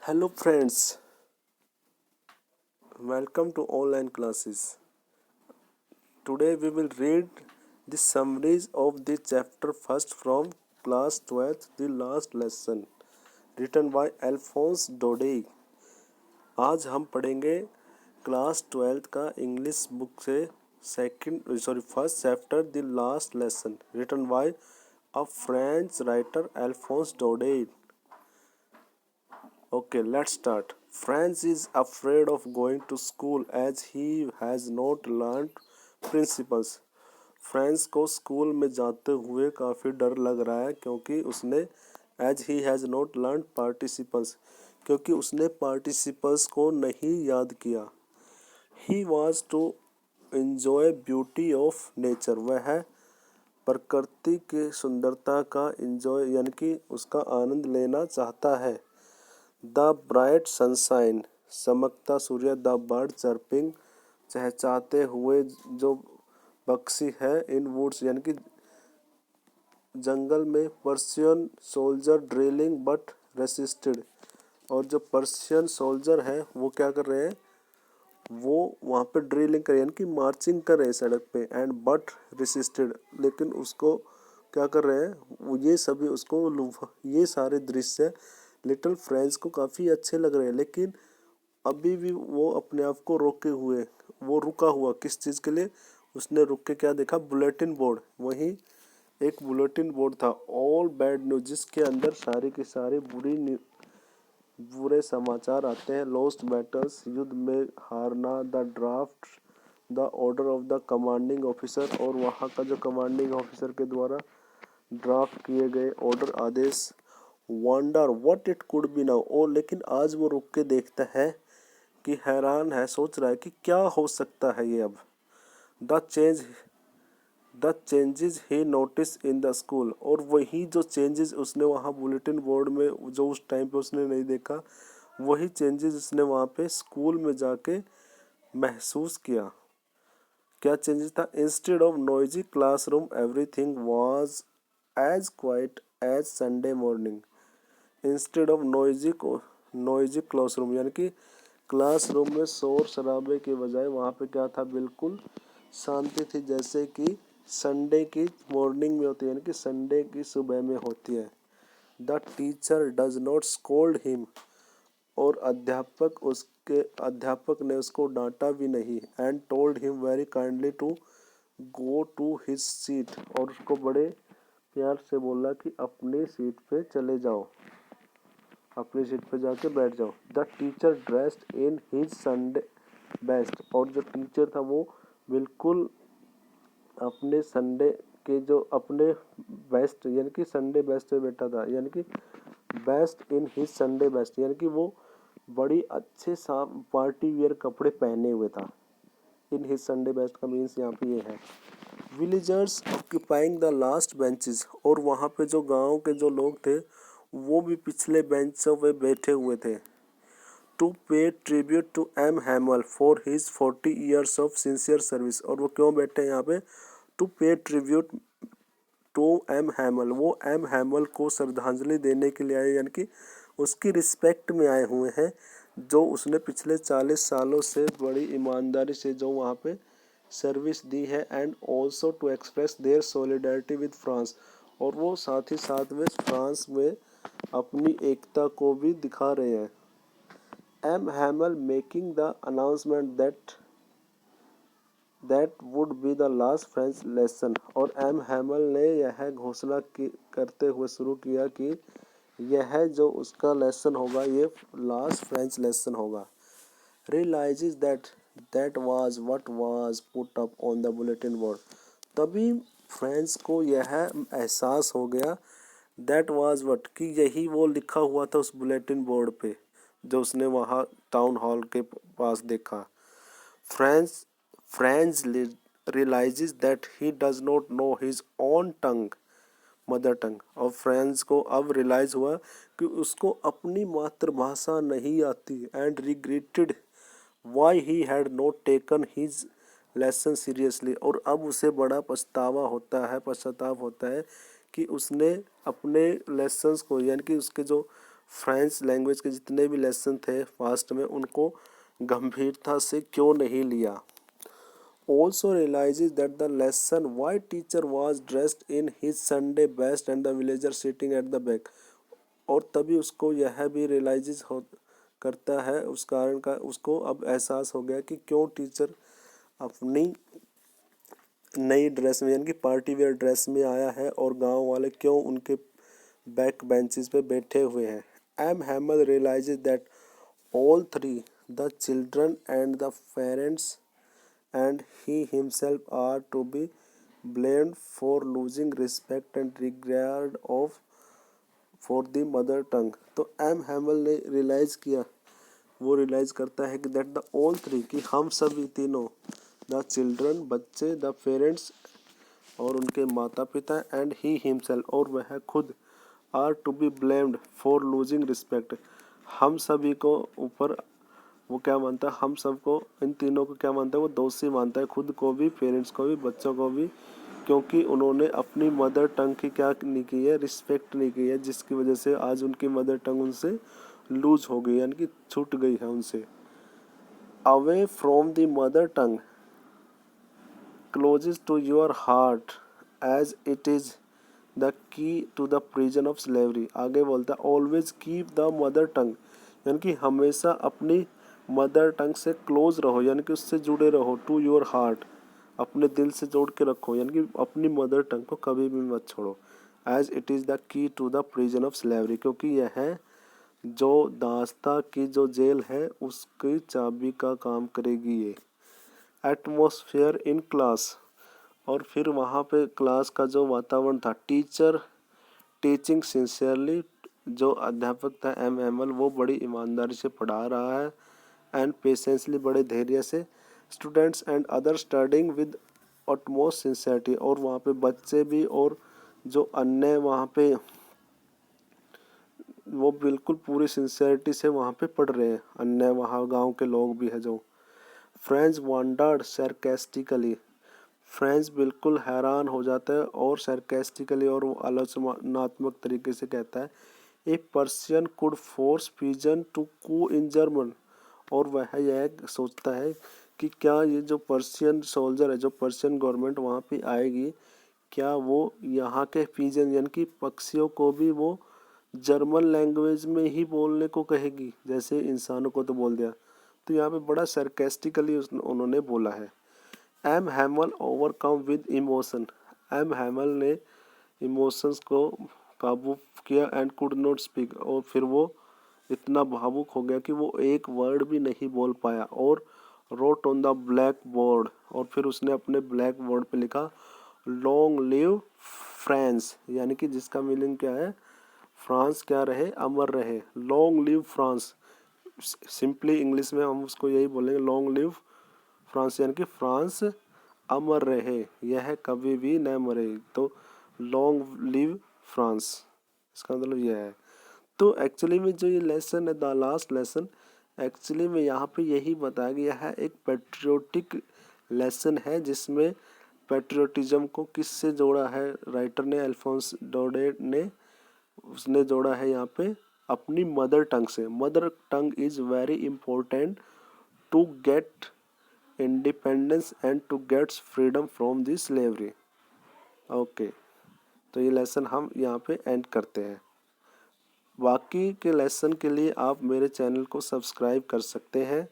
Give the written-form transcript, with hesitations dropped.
Hello friends, welcome to online classes. Today we will read the summaries of the chapter first from class 12th, the last lesson, written by Alphonse Daudet. आज हम पढ़ेंगे class 12th का English book से first chapter the last lesson written by a French writer Alphonse Daudet. Okay, let's start. Franz is afraid of going to school as he has not learned principles. France को school में जाते हुए काफ़ी डर लग रहा है क्योंकि उसने as he has not learn participles क्योंकि उसने पार्टिसिपल्स को नहीं याद किया. He was to enjoy beauty of nature. वह प्रकृति की सुंदरता का enjoy यानी कि उसका आनंद लेना चाहता है. The bright sunshine. चमकता सूर्य. The bird chirping. चहचहाते हुए जो पक्षी है. इन वुड्स यानी कि जंगल में. Persian soldier drilling but resisted. और जो पर्शियन सोल्जर है वो क्या कर रहे हैं, वो वहाँ पे ड्रिलिंग कर यानी कि मार्चिंग कर रहे हैं सड़क पे. एंड बट रेसिस्टेड, लेकिन उसको क्या कर रहे हैं, ये सभी उसको ये सारे दृश्य लिटिल फ्रेंच को काफ़ी अच्छे लग रहे हैं. लेकिन अभी भी वो अपने आप को रोके हुए, वो रुका हुआ किस चीज़ के लिए, उसने रुक के क्या देखा, बुलेटिन बोर्ड. वहीं एक बुलेटिन बोर्ड था ऑल बैड न्यूज, जिसके अंदर सारे के सारे बुरे समाचार आते हैं. लॉस्ट बैटल्स, युद्ध में हारना. The draft, the order of the commanding officer, और वहाँ का जो कमांडिंग ऑफिसर के द्वारा ड्राफ्ट किए गए ऑर्डर आदेश. Wonder what it could be now. और लेकिन आज वो रुक के देखता है कि हैरान है, सोच रहा है कि क्या हो सकता है ये अब. The changes he notice in the school. और वही जो चेंजेस उसने वहाँ बुलेटिन बोर्ड में जो उस टाइम पे उसने नहीं देखा, वही चेंजेस उसने वहाँ पे स्कूल में जाके महसूस किया. क्या चेंजेस था. Instead of noisy classroom everything was as quiet as Sunday morning. Instead of noisy classroom यानी कि क्लासरूम में शोर शराबे के बजाय वहाँ पे क्या था, बिल्कुल शांति थी, जैसे कि संडे की मॉर्निंग में होती है, यानी कि संडे की सुबह में होती है. The teacher does not scold him. और अध्यापक ने उसको डांटा भी नहीं. And told him very kindly to go to his seat. और उसको बड़े प्यार से बोला कि अपनी सीट पे चले जाओ, अपनी सीट पे जाके बैठ जाओ. The teacher dressed in his Sunday best. और जो टीचर था वो बिल्कुल अपने संडे के जो अपने बेस्ट यानी कि संडे बेस्ट पे बैठा था, यानी कि best in his Sunday best, यानी कि वो बड़ी अच्छे सा पार्टी वियर कपड़े पहने हुए था. इन हिज संडे बेस्ट का मीन्स यहाँ पे ये है. Villagers occupying the last benches. और वहाँ पे जो गांव के जो लोग थे वो भी पिछले बेंचों पे बैठे हुए थे. To pay tribute to M Hamel for his 40 years of sincere service. और वो क्यों बैठे हैं यहाँ पे, to pay tribute to M हैमल. वो एम हैमल को श्रद्धांजलि देने के लिए आए, यानी कि उसकी रिस्पेक्ट में आए हुए हैं, जो उसने पिछले 40 सालों से बड़ी ईमानदारी से जो वहाँ पे सर्विस दी है. And also to express their solidarity with France. और वो साथ ही साथ में फ्रांस में अपनी एकता को भी दिखा रहे हैं. M Hamel making the announcement that would be the last French lesson. और एम हैमल ने यह घोषणा करते हुए शुरू किया कि यह जो उसका लेसन होगा ये लास्ट फ्रेंच लेसन होगा. Realises that was what was put up on the bulletin board. तभी फ्रेंच को यह एहसास हो गया, दैट वाज व्हाट, कि यही वो लिखा हुआ था उस बुलेटिन बोर्ड पे जो उसने वहाँ टाउन हॉल के पास देखा. French realizes that he does not know his own tongue, mother tongue. और फ्रेंच को अब रियलाइज हुआ कि उसको अपनी मातृभाषा नहीं आती. And regretted why he had not taken his lesson seriously. और अब उसे बड़ा पश्चाताप होता है कि उसने अपने लेसन्स को यानी कि उसके जो फ्रेंच लैंग्वेज के जितने भी लेसन थे फास्ट में, उनको गंभीरता से क्यों नहीं लिया। Also realizes that the lesson why teacher was dressed in his Sunday best and the villager sitting at the back, और तभी उसको यह भी रियलाइज हो करता है, उस कारण का उसको अब एहसास हो गया कि क्यों टीचर अपनी नई ड्रेस में यानी कि पार्टी वेयर ड्रेस में आया है और गांव वाले क्यों उनके बैक बेंचेस पे बैठे हुए हैं। M Hamel realises that all three, the children and the parents and he himself are to be blamed for losing respect and regard of for the mother tongue। तो एम हैमल ने realise किया, वो realise करता है कि that the all three, कि हम सभी तीनों, द चिल्ड्रन बच्चे, द पेरेंट्स और उनके माता पिता, एंड ही हिमसेल्फ और वह खुद, are to be blamed for losing respect, हम सभी को ऊपर वो क्या मानता है, हम सबको इन तीनों को क्या मानता है, वो दोषी मानता है, खुद को भी, पेरेंट्स को भी, बच्चों को भी, क्योंकि उन्होंने अपनी मदर टंग की क्या नहीं की है, रिस्पेक्ट नहीं की है, जिसकी वजह से आज उनकी मदर टंग उनसे लूज हो गई, यानी कि छूट गई है उनसे। Away from the mother tongue closes to your heart as it is the key to the prison of slavery. आगे बोलता है always keep the mother tongue, यानी कि हमेशा अपनी मदर टंग से क्लोज रहो, यानी कि उससे जुड़े रहो, टू योर हार्ट, अपने दिल से जोड़ के रखो, यानी कि अपनी मदर टंग को कभी भी मत छोड़ो। As it is the key to the prison of slavery, क्योंकि यह है जो दास्ता की जो जेल है उसकी चाबी का काम करेगी ये। एटमॉस्फेयर इन क्लास, और फिर वहाँ पे क्लास का जो वातावरण था, टीचर टीचिंग सिंसियरली, जो अध्यापक था एम एमल, वो बड़ी ईमानदारी से पढ़ा रहा है, एंड पेशेंसली, बड़े धैर्य से, students and other studying with utmost sincerity, और वहाँ पे बच्चे भी और जो अन्य वहाँ पे वो बिल्कुल पूरी सिंसियरिटी से वहाँ पे पढ़ रहे हैं, अन्य वहाँ गांव के लोग भी हैं जो। फ्रेंच वंडर्ड सरकास्टिकली, फ्रेंच बिल्कुल हैरान हो जाता है और सरकास्टिकली और वो आलोचनात्मक तरीके से कहता है, a Persian could force pigeon to coo in German, और वह यह सोचता है कि क्या ये जो पर्शियन सोल्जर है, जो पर्शियन गवर्नमेंट वहाँ पे आएगी, क्या वो यहाँ के पिजन यानी कि पक्षियों को भी वो जर्मन लैंग्वेज में ही बोलने को कहेगी, जैसे इंसानों को तो बोल दिया। तो यहाँ पे बड़ा सरकास्टिकली उन्होंने बोला है। M Hamel overcome with emotion, M Hamel ने इमोशंस को काबू किया, एंड कुड नॉट स्पीक, और फिर वो इतना भावुक हो गया कि वो एक वर्ड भी नहीं बोल पाया, और road on the black board, और फिर उसने अपने ब्लैक बोर्ड पे लिखा, लॉन्ग लिव फ्रांस, यानी कि जिसका मीनिंग क्या है, फ्रांस क्या रहे, अमर रहे, long live France. Simply English में हम उसको यही बोलेंगे, लॉन्ग लिव फ्रांस, यानी कि फ्रांस अमर रहे, यह कभी भी न मरे, तो लॉन्ग लिव फ्रांस, इसका मतलब यह है। तो एक्चुअली में जो ये लेसन है, द लास्ट लेसन, एक्चुअली में यहाँ पे यही बताया गया है, एक पेट्रियोटिक लेसन है, जिसमें पेट्रियोटिज्म को किससे जोड़ा है राइटर ने, अल्फोंस डोडेट ने, उसने जोड़ा है यहाँ पे अपनी मदर टंग से। Mother tongue is very important to get independence and to gets freedom from the slavery. Okay, तो ये लेसन हम यहाँ पे एंड करते हैं। बाकी के लेसन के लिए आप मेरे चैनल को सब्सक्राइब कर सकते हैं।